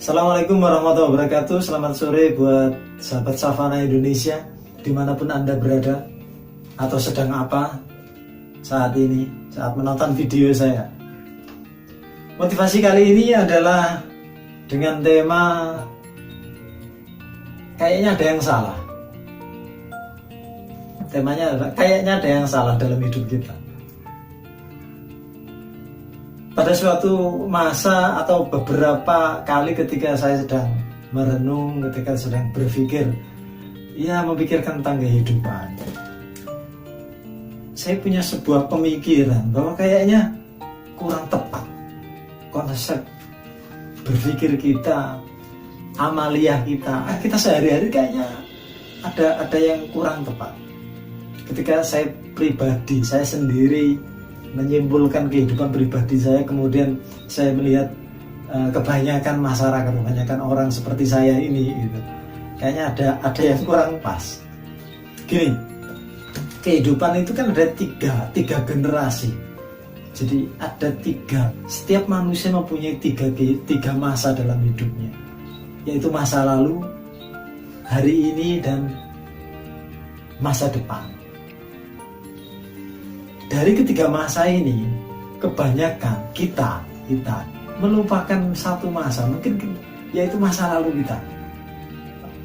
Assalamualaikum warahmatullahi wabarakatuh. Selamat sore buat sahabat Savana Indonesia, dimanapun Anda berada atau sedang apa saat ini, saat menonton video saya. Motivasi kali ini adalah dengan tema kayaknya ada yang salah. Temanya adalah kayaknya ada yang salah dalam hidup kita. Pada suatu masa atau beberapa kali ketika saya sedang merenung, ketika sedang berpikir, memikirkan tentang kehidupan, saya punya sebuah pemikiran bahwa kayaknya kurang tepat konsep berpikir kita, amaliyah kita sehari-hari kayaknya ada yang kurang tepat. Ketika saya pribadi, saya sendiri menyimpulkan kehidupan pribadi saya, kemudian saya melihat kebanyakan masyarakat, kebanyakan orang seperti saya ini gitu. Kayaknya ada yang kurang pas. Gini, kehidupan itu kan ada tiga generasi. Jadi ada setiap manusia mempunyai tiga masa dalam hidupnya, yaitu masa lalu, hari ini, dan masa depan. Dari ketiga masa ini, kebanyakan kita melupakan satu masa, mungkin yaitu masa lalu kita.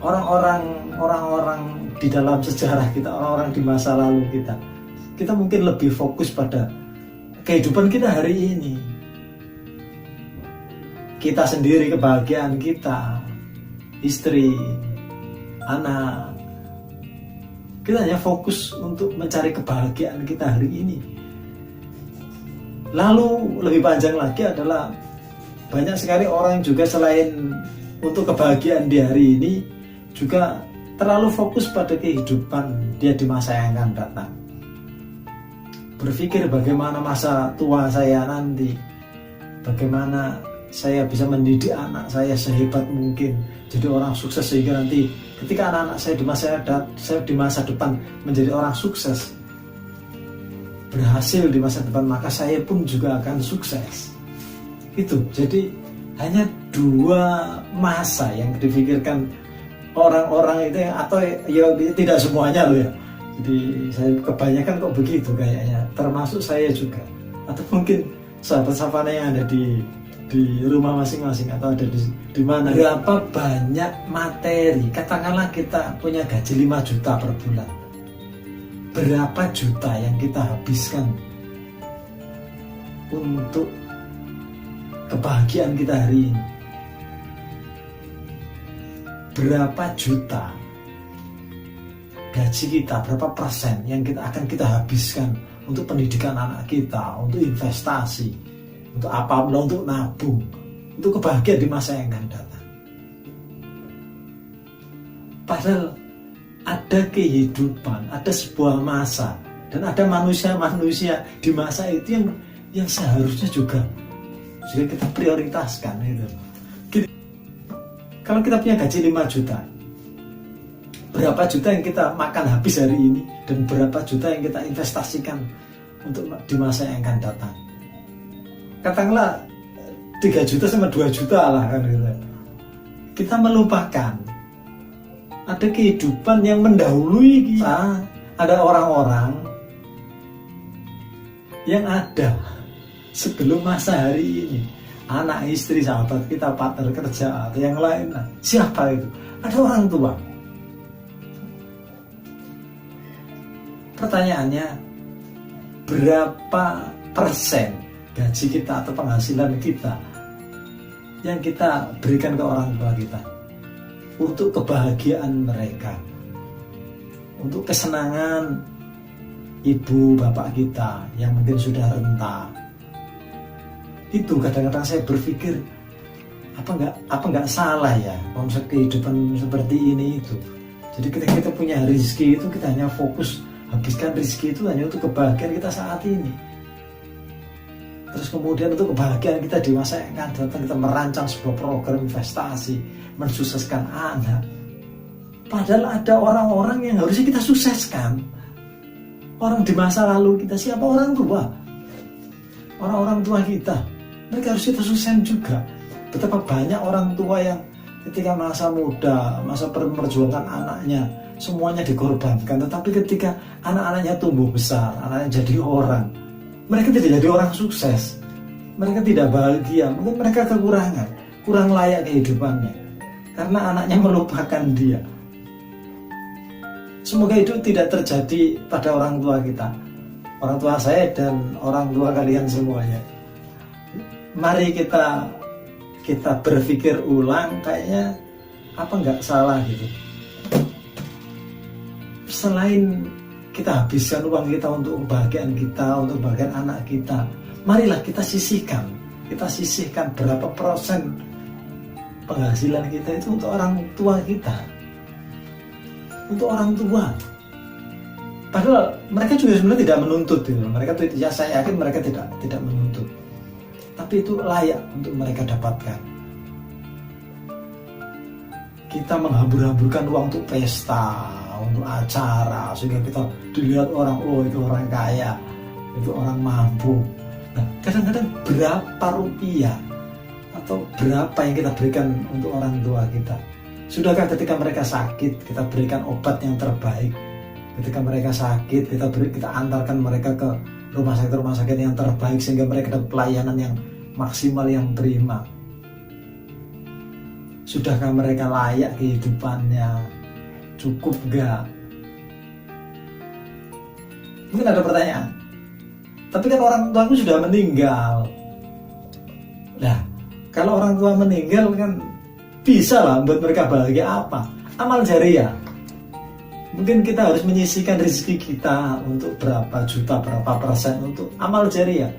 Orang-orang di dalam sejarah kita, orang-orang di masa lalu kita mungkin lebih fokus pada kehidupan kita hari ini. Kita sendiri, kebahagiaan kita, istri, anak. Kita hanya fokus untuk mencari kebahagiaan kita hari ini. Lalu lebih panjang lagi adalah banyak sekali orang juga selain untuk kebahagiaan di hari ini, juga terlalu fokus pada kehidupan dia di masa yang akan datang. Berpikir bagaimana masa tua saya nanti, bagaimana saya bisa mendidik anak saya sehebat mungkin, jadi orang sukses, sehingga nanti ketika anak-anak saya di masa depan menjadi orang sukses, berhasil di masa depan, maka saya pun juga akan sukses. Itu jadi hanya dua masa yang dipikirkan orang-orang itu, atau ya tidak semuanya loh ya. Jadi saya kebanyakan kok begitu kayaknya, termasuk saya juga, atau mungkin sahabat Savana yang ada di rumah masing-masing atau ada di mana. Berapa banyak materi, katakanlah kita punya gaji 5 juta per bulan, berapa juta yang kita habiskan untuk kebahagiaan kita hari ini? Berapa juta gaji kita, berapa persen yang akan kita habiskan untuk pendidikan anak kita, untuk investasi, untuk apa, untuk nabung, untuk kebahagiaan di masa yang akan datang. Padahal ada kehidupan, ada sebuah masa, dan ada manusia-manusia di masa itu yang seharusnya juga kita prioritaskan gitu. Kalau kita punya gaji 5 juta, berapa juta yang kita makan habis hari ini, dan berapa juta yang kita investasikan untuk di masa yang akan datang? Katakanlah 3 juta sama 2 juta lah kan gitu. Kita melupakan ada kehidupan yang mendahului kita. Ada orang-orang yang ada sebelum masa hari ini, anak, istri, sahabat kita, partner kerja, atau yang lain. Siapa itu? Ada orang tua. Pertanyaannya, berapa persen gaji kita atau penghasilan kita yang kita berikan ke orang tua kita untuk kebahagiaan mereka, untuk kesenangan ibu bapak kita yang mungkin sudah renta? Itu kadang-kadang saya berpikir, apa nggak salah ya konsep kehidupan seperti ini itu. Jadi ketika kita punya rezeki itu, kita hanya fokus habiskan rezeki itu hanya untuk kebahagiaan kita saat ini. Terus kemudian untuk kebahagiaan kita di masa yang akan datang, kita merancang sebuah program investasi, mensukseskan anak. Padahal ada orang-orang yang harusnya kita sukseskan. Orang di masa lalu kita, siapa? Orang tua. Orang-orang tua kita, mereka harus kita sukseskan juga. Betapa banyak orang tua yang ketika masa muda, masa memperjuangkan anaknya, semuanya dikorbankan. Tetapi ketika anak-anaknya tumbuh besar, anaknya jadi orang, mereka tidak jadi orang sukses. Mereka tidak bahagia, mungkin mereka kekurangan, kurang layak kehidupannya. Karena anaknya melupakan dia. Semoga itu tidak terjadi pada orang tua kita, orang tua saya dan orang tua kalian semuanya. Mari kita berpikir ulang, kayaknya apa nggak salah gitu. Selain kita habiskan uang kita untuk kebahagiaan kita, untuk kebahagiaan anak kita, marilah kita sisihkan berapa persen penghasilan kita itu untuk orang tua kita, untuk orang tua. Padahal mereka juga sebenarnya tidak menuntut gitu. Mereka tuh, ya saya yakin mereka tidak menuntut, tapi itu layak untuk mereka dapatkan. Kita menghambur-hamburkan uang untuk pesta, untuk acara, sehingga kita dilihat orang, oh itu orang kaya, itu orang mampu. Nah, kadang-kadang berapa rupiah atau berapa yang kita berikan untuk orang tua kita? Sudahkah ketika mereka sakit kita berikan obat yang terbaik? Ketika mereka sakit kita antarkan mereka ke rumah sakit yang terbaik sehingga mereka dapat pelayanan yang maksimal, yang prima. Sudahkah mereka layak kehidupannya? Cukup gak? Mungkin ada pertanyaan. Tapi kan orang tuaku sudah meninggal. Nah, kalau orang tua meninggal kan bisa lah buat mereka bahagia apa? Amal jariah. Mungkin kita harus menyisihkan rezeki kita untuk berapa juta, berapa persen untuk amal jariah,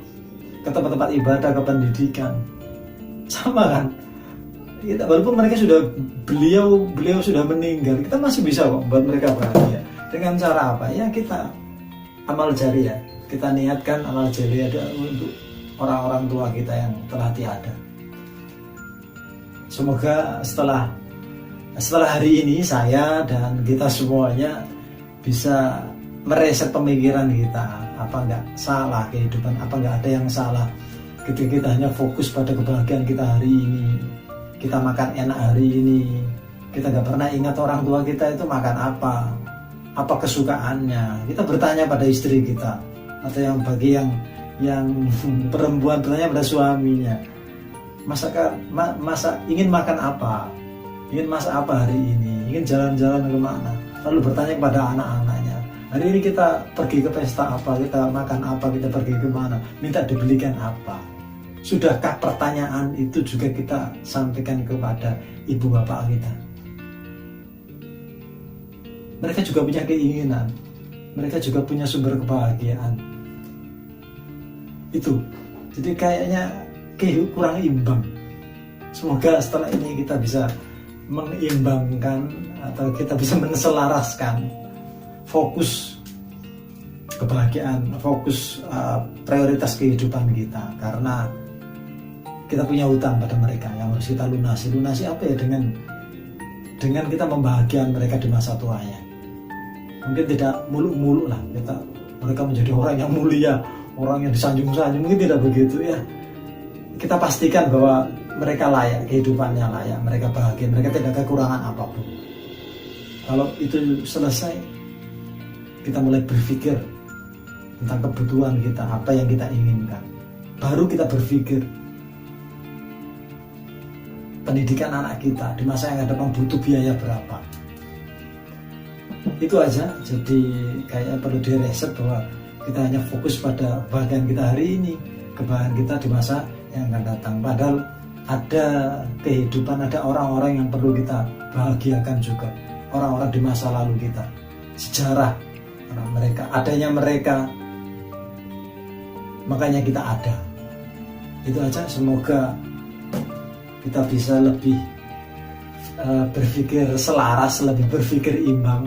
ke tempat-tempat ibadah, ke pendidikan. Sama kan? Kita, walaupun mereka beliau sudah meninggal, kita masih bisa kok buat mereka bahagia. Dengan cara apa? Ya kita amal jariah. Kita niatkan amal jariah untuk orang-orang tua kita yang telah tiada. Semoga setelah hari ini saya dan kita semuanya bisa mereset pemikiran kita. Apa nggak salah kehidupan? Apa nggak ada yang salah ketika kita hanya fokus pada kebahagiaan kita hari ini? Kita makan enak hari ini, kita nggak pernah ingat orang tua kita itu makan apa kesukaannya. Kita bertanya pada istri kita, atau yang bagi yang perempuan bertanya pada suaminya, masa ingin makan apa, ingin masak apa hari ini, ingin jalan-jalan kemana, lalu bertanya kepada anak-anaknya, hari ini kita pergi ke pesta apa, kita makan apa, kita pergi kemana, minta dibelikan apa. Sudahkah pertanyaan itu juga kita sampaikan kepada ibu bapak kita? Mereka juga punya keinginan, mereka juga punya sumber kebahagiaan. Itu, jadi kayaknya kurang imbang. Semoga setelah ini kita bisa mengimbangkan atau kita bisa menselaraskan fokus kebahagiaan, fokus prioritas kehidupan kita, karena kita punya hutang pada mereka yang harus kita lunasi apa ya, dengan kita membahagiakan mereka di masa tuanya. Mungkin tidak muluk-muluk lah mereka menjadi orang yang mulia, orang yang disanjung-sanjung, mungkin tidak begitu ya. Kita pastikan bahwa mereka layak, kehidupannya layak, mereka bahagia, mereka tidak kekurangan apapun. Kalau itu selesai, kita mulai berpikir tentang kebutuhan kita, apa yang kita inginkan. Baru kita berpikir pendidikan anak kita di masa yang akan datang butuh biaya berapa. Itu aja. Jadi kayaknya perlu direset bahwa kita hanya fokus pada kebahagiaan kita hari ini, kebahagiaan kita di masa yang akan datang. Padahal ada kehidupan, ada orang-orang yang perlu kita bahagiakan juga, orang-orang di masa lalu kita, sejarah mereka, adanya mereka, makanya kita ada. Itu aja. Semoga kita bisa lebih berpikir selaras, lebih berpikir imbang.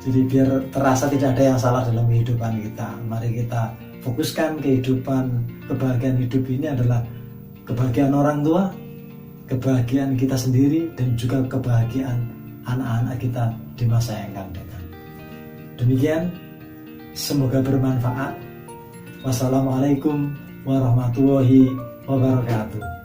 Jadi biar terasa tidak ada yang salah dalam kehidupan kita. Mari kita fokuskan kehidupan, kebahagiaan hidup ini adalah kebahagiaan orang tua, kebahagiaan kita sendiri, dan juga kebahagiaan anak-anak kita di masa yang akan datang. Demikian, semoga bermanfaat. Wassalamualaikum warahmatullahi wabarakatuh.